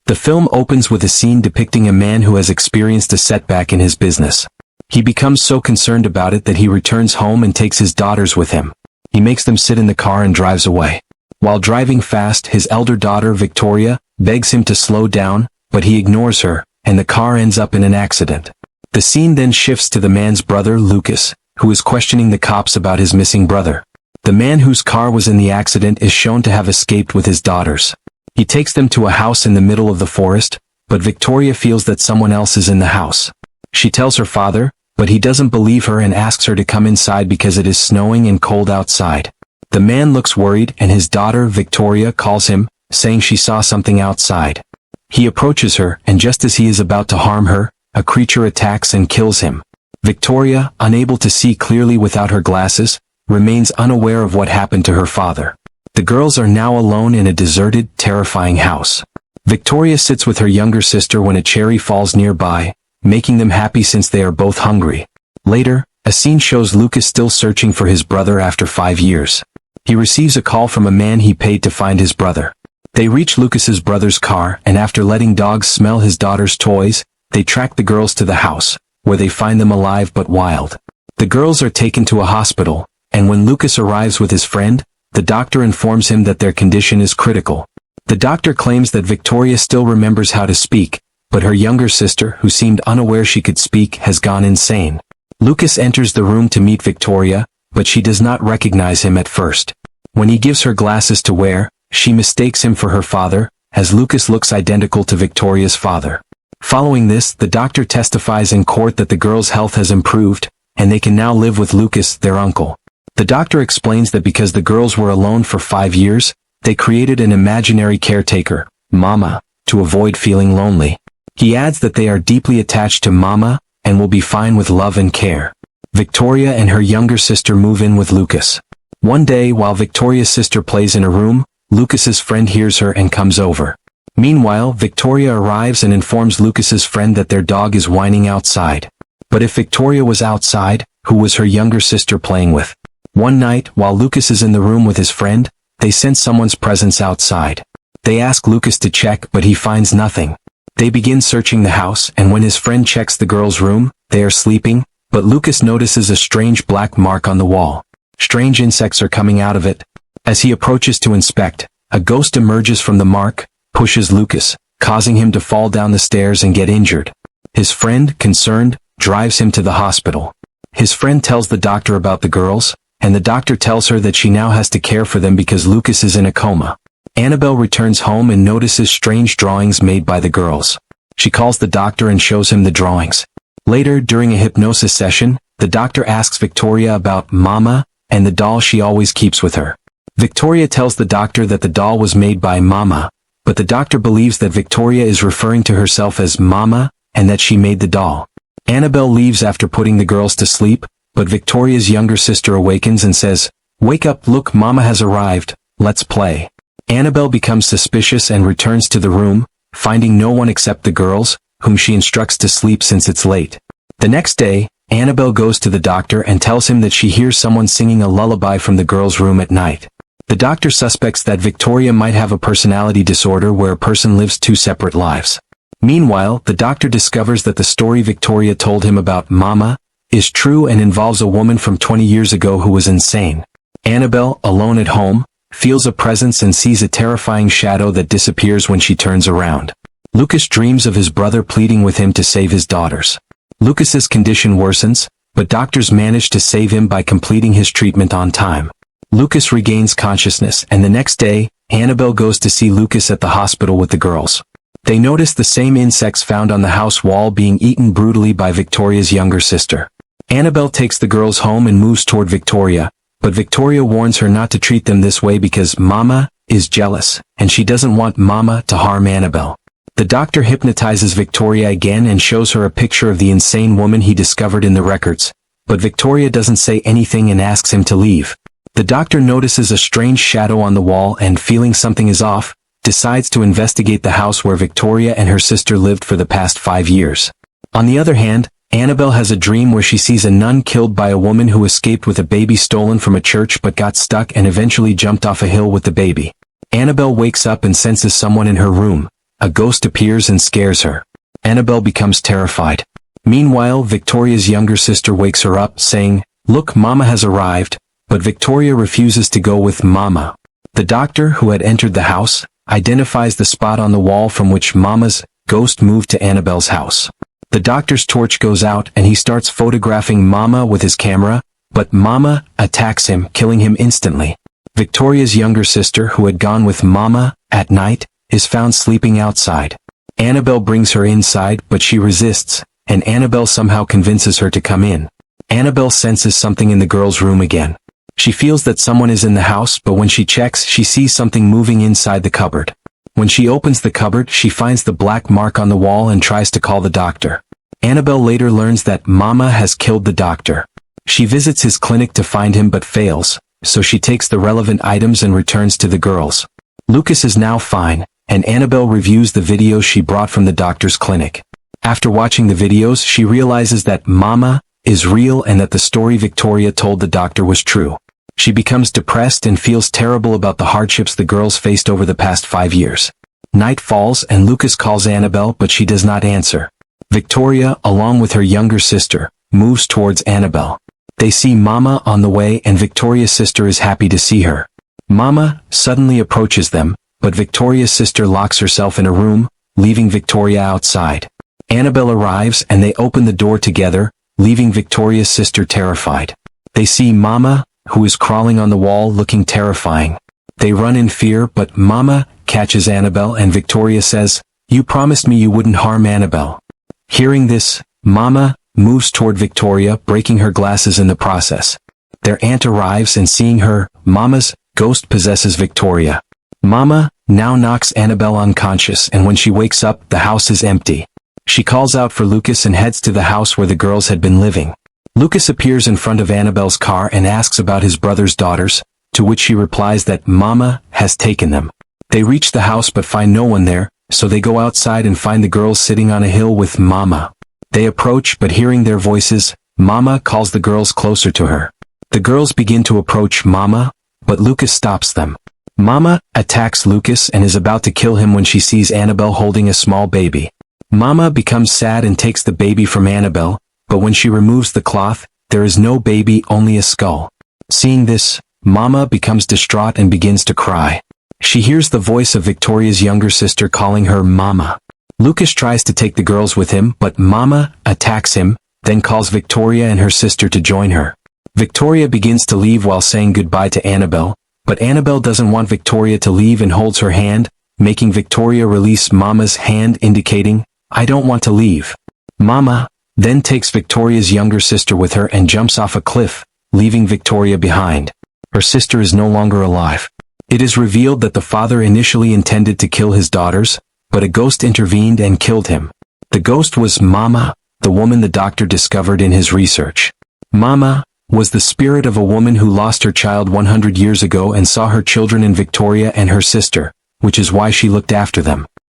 The film opens with a scene depicting a man who has experienced a setback in his business. He becomes so concerned about it that he returns home and takes his daughters with him. He makes them sit in the car and drives away. While driving fast, his elder daughter, Victoria, begs him to slow down, but he ignores her, and the car ends up in an accident. The scene then shifts to the man's brother, Lucas, who is questioning the cops about his missing brother. The man whose car was in the accident is shown to have escaped with his daughters. He takes them to a house in the middle of the forest, but Victoria feels that someone else is in the house. She tells her father, but he doesn't believe her and asks her to come inside because it is snowing and cold outside. The man looks worried and his daughter, Victoria, calls him, saying she saw something outside. He approaches her, and just as he is about to harm her, a creature attacks and kills him. Victoria, unable to see clearly without her glasses, remains unaware of what happened to her father. The girls are now alone in a deserted, terrifying house. Victoria sits with her younger sister when a cherry falls nearby, making them happy since they are both hungry. Later, a scene shows Lucas still searching for his brother after 5 years. He receives a call from a man he paid to find his brother. They reach Lucas's brother's car, and after letting dogs smell his daughter's toys, they track the girls to the house, where they find them alive but wild. The girls are taken to a hospital, and when Lucas arrives with his friend, the doctor informs him that their condition is critical. The doctor claims that Victoria still remembers how to speak, but her younger sister, who seemed unaware she could speak, has gone insane. Lucas enters the room to meet Victoria, but she does not recognize him at first. When he gives her glasses to wear, she mistakes him for her father, as Lucas looks identical to Victoria's father. Following this, the doctor testifies in court that the girls' health has improved, and they can now live with Lucas, their uncle. The doctor explains that because the girls were alone for 5 years, they created an imaginary caretaker, Mama, to avoid feeling lonely. He adds that they are deeply attached to Mama, and will be fine with love and care. Victoria and her younger sister move in with Lucas. One day, while Victoria's sister plays in a room, Lucas's friend hears her and comes over. Meanwhile, Victoria arrives and informs Lucas's friend that their dog is whining outside. But if Victoria was outside, who was her younger sister playing with? One night, while Lucas is in the room with his friend, they sense someone's presence outside. They ask Lucas to check, but he finds nothing. They begin searching the house, and when his friend checks the girls' room, they are sleeping, but Lucas notices a strange black mark on the wall. Strange insects are coming out of it. As he approaches to inspect, a ghost emerges from the mark, pushes Lucas, causing him to fall down the stairs and get injured. His friend, concerned, drives him to the hospital. His friend tells the doctor about the girls, and the doctor tells her that she now has to care for them because Lucas is in a coma. Annabel returns home and notices strange drawings made by the girls. She calls the doctor and shows him the drawings. Later, during a hypnosis session, the doctor asks Victoria about Mama and the doll she always keeps with her. Victoria tells the doctor that the doll was made by Mama, but the doctor believes that Victoria is referring to herself as Mama and that she made the doll. Annabel leaves after putting the girls to sleep, but Victoria's younger sister awakens and says, "Wake up, look, Mama has arrived, let's play." Annabel becomes suspicious and returns to the room, finding no one except the girls, whom she instructs to sleep since it's late. The next day, Annabel goes to the doctor and tells him that she hears someone singing a lullaby from the girls' room at night. The doctor suspects that Victoria might have a personality disorder where a person lives 2 separate lives. Meanwhile, the doctor discovers that the story Victoria told him about Mama is true and involves a woman from 20 years ago who was insane. Annabel, alone at home, feels a presence and sees a terrifying shadow that disappears when she turns around. Lucas dreams of his brother pleading with him to save his daughters. Lucas's condition worsens, but doctors manage to save him by completing his treatment on time. Lucas regains consciousness, and the next day, Annabel goes to see Lucas at the hospital with the girls. They notice the same insects found on the house wall being eaten brutally by Victoria's younger sister. Annabel takes the girls home and moves toward Victoria, but Victoria warns her not to treat them this way because Mama is jealous, and she doesn't want Mama to harm Annabel. The doctor hypnotizes Victoria again and shows her a picture of the insane woman he discovered in the records, but Victoria doesn't say anything and asks him to leave. The doctor notices a strange shadow on the wall and, feeling something is off, decides to investigate the house where Victoria and her sister lived for the past 5 years. On the other hand, Annabel has a dream where she sees a nun killed by a woman who escaped with a baby stolen from a church but got stuck and eventually jumped off a hill with the baby. Annabel wakes up and senses someone in her room, a ghost appears and scares her. Annabel becomes terrified. Meanwhile, Victoria's younger sister wakes her up, saying, "Look, Mama has arrived," but Victoria refuses to go with Mama. The doctor, who had entered the house, identifies the spot on the wall from which Mama's ghost moved to Annabel's house. The doctor's torch goes out and he starts photographing Mama with his camera, but Mama attacks him, killing him instantly. Victoria's younger sister, who had gone with Mama at night, is found sleeping outside. Annabel brings her inside, but she resists, and Annabel somehow convinces her to come in. Annabel senses something in the girl's room again. She feels that someone is in the house, but when she checks, she sees something moving inside the cupboard. When she opens the cupboard, she finds the black mark on the wall and tries to call the doctor. Annabel later learns that Mama has killed the doctor. She visits his clinic to find him but fails, so she takes the relevant items and returns to the girls. Lucas is now fine, and Annabel reviews the videos she brought from the doctor's clinic. After watching the videos, she realizes that Mama is real and that the story Victoria told the doctor was true. She becomes depressed and feels terrible about the hardships the girls faced over the past 5 years. Night falls and Lucas calls Annabel, but she does not answer. Victoria, along with her younger sister, moves towards Annabel. They see Mama on the way and Victoria's sister is happy to see her. Mama suddenly approaches them, but Victoria's sister locks herself in a room, leaving Victoria outside. Annabel arrives and they open the door together, leaving Victoria's sister terrified. They see Mama, who is crawling on the wall looking terrifying. They run in fear, but Mama catches Annabel and Victoria says, "You promised me you wouldn't harm Annabel." Hearing this, Mama moves toward Victoria, breaking her glasses in the process. Their aunt arrives and seeing her, Mama's ghost possesses Victoria. Mama now knocks Annabel unconscious, and when she wakes up, the house is empty. She calls out for Lucas and heads to the house where the girls had been living. Lucas appears in front of Annabel's car and asks about his brother's daughters, to which she replies that Mama has taken them. They reach the house but find no one there, so they go outside and find the girls sitting on a hill with Mama. They approach, but hearing their voices, Mama calls the girls closer to her. The girls begin to approach Mama, but Lucas stops them. Mama attacks Lucas and is about to kill him when she sees Annabel holding a small baby. Mama becomes sad and takes the baby from Annabel, but when she removes the cloth, there is no baby, only a skull. Seeing this, Mama becomes distraught and begins to cry. She hears the voice of Victoria's younger sister calling her Mama. Lucas tries to take the girls with him, but Mama attacks him, then calls Victoria and her sister to join her. Victoria begins to leave while saying goodbye to Annabel, but Annabel doesn't want Victoria to leave and holds her hand, making Victoria release Mama's hand, indicating, "I don't want to leave." Mama then takes Victoria's younger sister with her and jumps off a cliff, leaving Victoria behind. Her sister is no longer alive. It is revealed that the father initially intended to kill his daughters, but a ghost intervened and killed him. The ghost was Mama, the woman the doctor discovered in his research. Mama was the spirit of a woman who lost her child 100 years ago and saw her children in Victoria and her sister, which is why she looked after them.